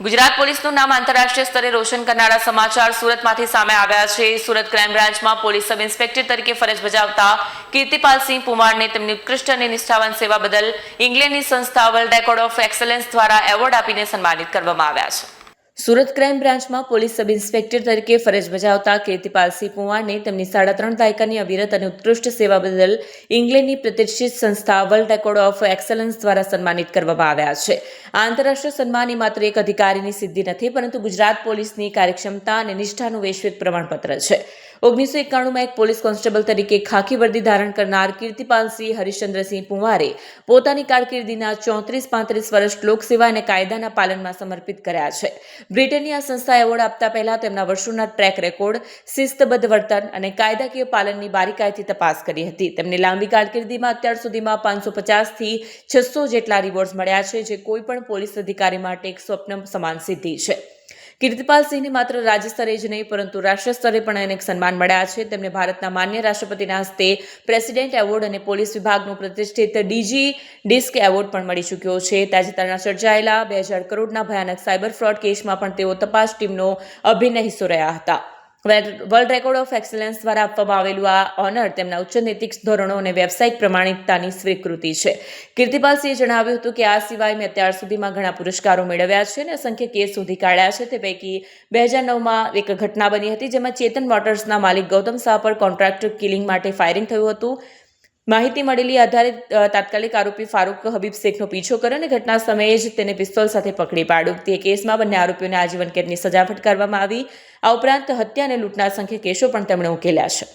ગુજરાત પોલીસનું નામ આંતરરાષ્ટ્રીય સ્તરે રોશન કરનારા સમાચાર સુરતમાંથી સામે આવ્યા છે। સુરત ક્રાઇમ બ્રાન્ચમાં પોલીસ સબ ઇન્સ્પેક્ટર તરીકે ફરજ બજાવતા કીર્તિપાલસિંહ પુમારને તેમની ઉત્કૃષ્ટ અને નિષ્ઠાવાન સેવા બદલ ઇંગ્લેન્ડની સંસ્થા વર્લ્ડ રેકોર્ડ ઓફ એક્સલન્સ દ્વારા એવોર્ડ આપીને સન્માનિત કરવામાં આવ્યા છે। સુરત ક્રાઇમ બ્રાન્ચમાં પોલીસ સબ ઇન્સ્પેક્ટર તરીકે ફરજ બજાવતા કીર્તિપાલસિંહ પુમારને તેમની 3.5 દાયકાની અવિરત અને ઉત્કૃષ્ટ સેવા બદલ ઇંગ્લેન્ડની પ્રતિષ્ઠિત સંસ્થા વર્લ્ડ રેકોર્ડ ઓફ એક્સલન્સ દ્વારા સન્માનિત કરવામાં આવ્યા છે। આ આંતરરાષ્ટ્રીય સન્માન એ માત્ર એક અધિકારીની સિદ્ધિ નથી, પરંતુ ગુજરાત પોલીસની કાર્યક્ષમતા અને નિષ્ઠાનું વૈશ્વિક પ્રમાણપત્ર છે। 1991માં એક પોલીસ કોન્સ્ટેબલ તરીકે ખાખી વર્દી ધારણ કરનાર કીર્તિપાલસિંહ હરિશ્ચંદ્રસિંહ પુમારે પોતાની કારકિર્દીના 34-35 વર્ષ લોકસેવા અને કાયદાના પાલનમાં સમર્પિત કર્યા છે। બ્રિટનની આ સંસ્થા એવોર્ડ આપતા પહેલા તેમના વર્ષોના ટ્રેક રેકોર્ડ, શિસ્તબદ્ધ વર્તન અને કાયદાકીય પાલનની બારીકાઈથી તપાસ કરી હતી। તેમની લાંબી કારકિર્દીમાં અત્યાર સુધીમાં 550થી 600 જેટલા રિવોર્ડ્સ મળ્યા છે, જે કોઈ પણ પોલીસ અધિકારી માટે એક સ્વપ્ન સમાન સિદ્ધિ છે। કીર્તિપાલસિંહને માત્ર રાજ્ય સ્તરે જ નહીં, પરંતુ રાષ્ટ્રીય સ્તરે પણ અનેક સન્માન મળ્યા છે। તેમને ભારતના માન્ય રાષ્ટ્રપતિના હસ્તે પ્રેસિડેન્ટ એવોર્ડ અને પોલીસ વિભાગનો પ્રતિષ્ઠિત ડીજી ડિસ્ક એવોર્ડ પણ મળી ચૂક્યો છે। તાજેતરના સર્જાયેલા 2000 કરોડના ભયાનક સાયબર ફ્રોડ કેસમાં પણ તેઓ તપાસ ટીમનો અભિન્ન હિસ્સો રહ્યા હતા। વર્લ્ડ રેકોર્ડ ઓફ એક્સલન્સ દ્વારા આપવામાં આવેલું આ ઓનર તેમના ઉચ્ચ નૈતિક ધોરણો અને વ્યવસાયિક પ્રમાણિકતાની સ્વીકૃતિ છે। કીર્તિપાલસિંહે જણાવ્યું હતું કે આ સિવાય મેં અત્યાર સુધીમાં ઘણા પુરસ્કારો મેળવ્યા છે અને અસંખ્ય કેસ શોધી કાઢ્યા છે। તે પૈકી 2009માં એક ઘટના બની હતી, જેમાં ચેતન મોટર્સના માલિક ગૌતમ શાહ પર કોન્ટ્રાક્ટર કિલિંગ માટે ફાયરિંગ થયું હતું। માહિતી મળેલી આધારે તાત્કાલિક આરોપી ફારૂક હબીબ શેખનો પીછો કર્યો અને ઘટના સમયે જ તેને પિસ્તોલ સાથે પકડી પાડ્યો। તે કેસમાં બંને આરોપીઓને આજીવન કેદની સજા ફટકારવામાં આવી। આ ઉપરાંત હત્યા અને લૂંટના અસંખ્ય કેસો પણ તેમણે ઉકેલ્યા છે।